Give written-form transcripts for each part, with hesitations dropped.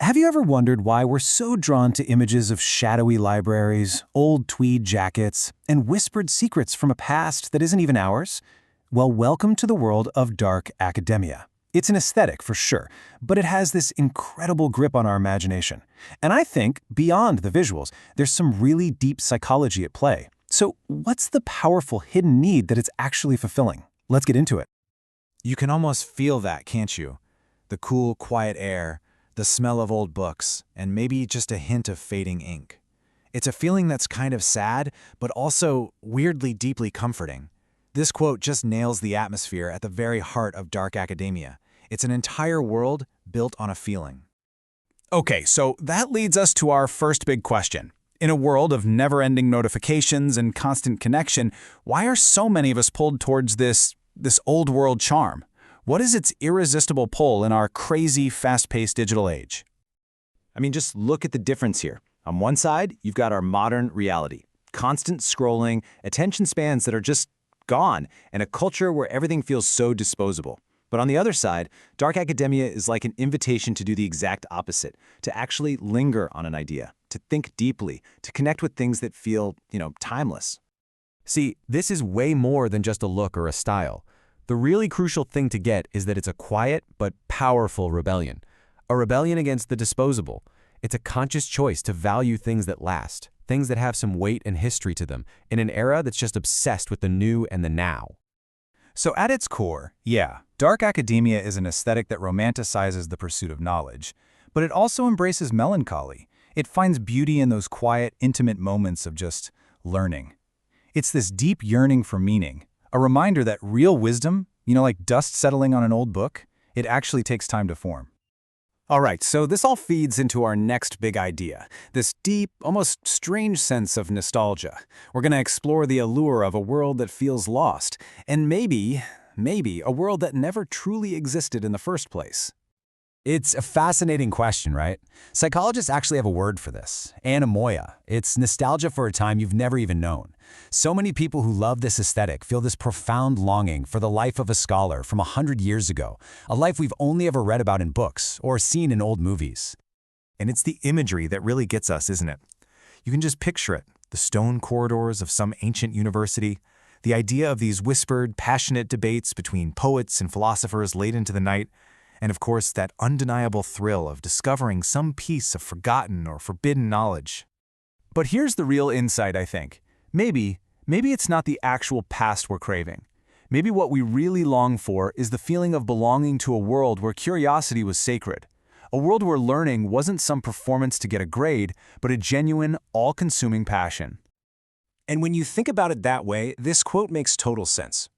Have you ever wondered why we're so drawn to images of shadowy libraries, old tweed jackets, and whispered secrets from a past that isn't even ours? Well, welcome to the world of dark academia. It's an aesthetic for sure, but it has this incredible grip on our imagination. And I think, beyond the visuals, there's some really deep psychology at play. So what's the powerful hidden need that it's actually fulfilling? Let's get into it. You can almost feel that, can't you? The cool, quiet air, the smell of old books, and maybe just a hint of fading ink. It's a feeling that's kind of sad, but also weirdly deeply comforting. This quote just nails the atmosphere at the very heart of dark academia. It's an entire world built on a feeling. Okay, so that leads us to our first big question. In a world of never-ending notifications and constant connection, why are so many of us pulled towards this old-world charm? What is its irresistible pull in our crazy, fast-paced digital age? I mean, just look at the difference here. On one side, you've got our modern reality. Constant scrolling, attention spans that are just gone, and a culture where everything feels so disposable. But on the other side, dark academia is like an invitation to do the exact opposite, to actually linger on an idea, to think deeply, to connect with things that feel, timeless. See, this is way more than just a look or a style. The really crucial thing to get is that it's a quiet but powerful rebellion. A rebellion against the disposable. It's a conscious choice to value things that last, things that have some weight and history to them, in an era that's just obsessed with the new and the now. So at its core, dark academia is an aesthetic that romanticizes the pursuit of knowledge, but it also embraces melancholy. It finds beauty in those quiet, intimate moments of just learning. It's this deep yearning for meaning, a reminder that real wisdom, like dust settling on an old book, it actually takes time to form. All right, so this all feeds into our next big idea, this deep, almost strange sense of nostalgia. We're going to explore the allure of a world that feels lost, and maybe a world that never truly existed in the first place. It's a fascinating question, right? Psychologists actually have a word for this, anemoia. It's nostalgia for a time you've never even known. So many people who love this aesthetic feel this profound longing for the life of a scholar from 100 years ago, a life we've only ever read about in books or seen in old movies. And it's the imagery that really gets us, isn't it? You can just picture it, the stone corridors of some ancient university, the idea of these whispered, passionate debates between poets and philosophers late into the night, and of course that undeniable thrill of discovering some piece of forgotten or forbidden knowledge. But here's the real insight, I think. Maybe it's not the actual past we're craving. Maybe what we really long for is the feeling of belonging to a world where curiosity was sacred. A world where learning wasn't some performance to get a grade, but a genuine, all-consuming passion. And when you think about it that way, this quote makes total sense.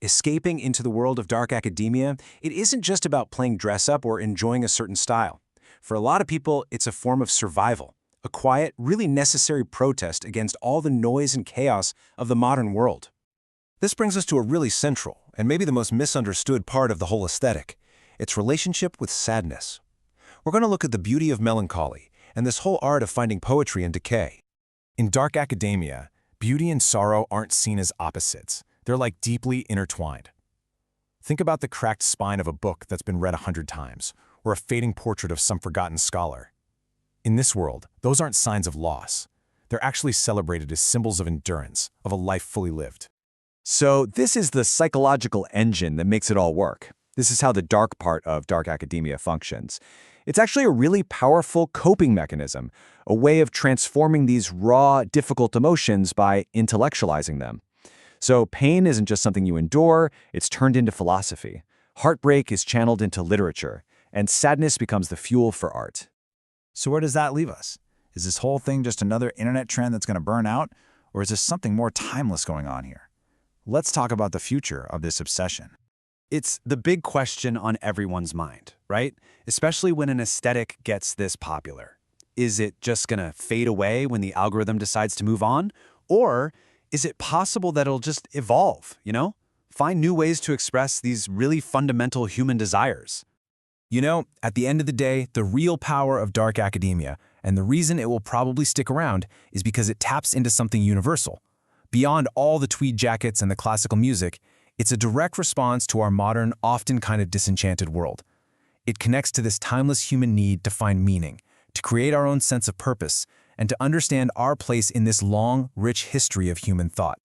Escaping into the world of dark academia, it isn't just about playing dress-up or enjoying a certain style. For a lot of people, it's a form of survival, a quiet, really necessary protest against all the noise and chaos of the modern world. This brings us to a really central, and maybe the most misunderstood part of the whole aesthetic, its relationship with sadness. We're going to look at the beauty of melancholy, and this whole art of finding poetry in decay. In dark academia, beauty and sorrow aren't seen as opposites. They're like deeply intertwined. Think about the cracked spine of a book that's been read 100 times, or a fading portrait of some forgotten scholar. In this world, those aren't signs of loss. They're actually celebrated as symbols of endurance, of a life fully lived. So this is the psychological engine that makes it all work. This is how the dark part of dark academia functions. It's actually a really powerful coping mechanism, a way of transforming these raw, difficult emotions by intellectualizing them. So pain isn't just something you endure, it's turned into philosophy. Heartbreak is channeled into literature, and sadness becomes the fuel for art. So where does that leave us? Is this whole thing just another internet trend that's going to burn out, or is there something more timeless going on here? Let's talk about the future of this obsession. It's the big question on everyone's mind, right? Especially when an aesthetic gets this popular. Is it just going to fade away when the algorithm decides to move on? Or is it possible that it'll just evolve, Find new ways to express these really fundamental human desires. At the end of the day, the real power of dark academia, and the reason it will probably stick around, is because it taps into something universal. Beyond all the tweed jackets and the classical music, it's a direct response to our modern, often kind of disenchanted world. It connects to this timeless human need to find meaning, to create our own sense of purpose, and to understand our place in this long, rich history of human thought.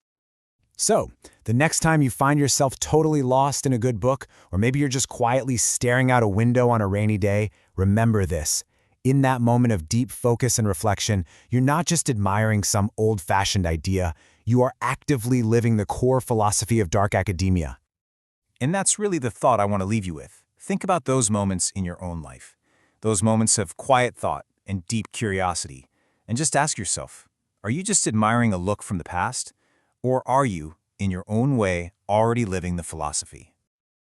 So, the next time you find yourself totally lost in a good book, or maybe you're just quietly staring out a window on a rainy day, remember this. In that moment of deep focus and reflection, you're not just admiring some old-fashioned idea, you are actively living the core philosophy of dark academia. And that's really the thought I want to leave you with. Think about those moments in your own life, those moments of quiet thought and deep curiosity, and just ask yourself, are you just admiring a look from the past? Or are you, in your own way, already living the philosophy?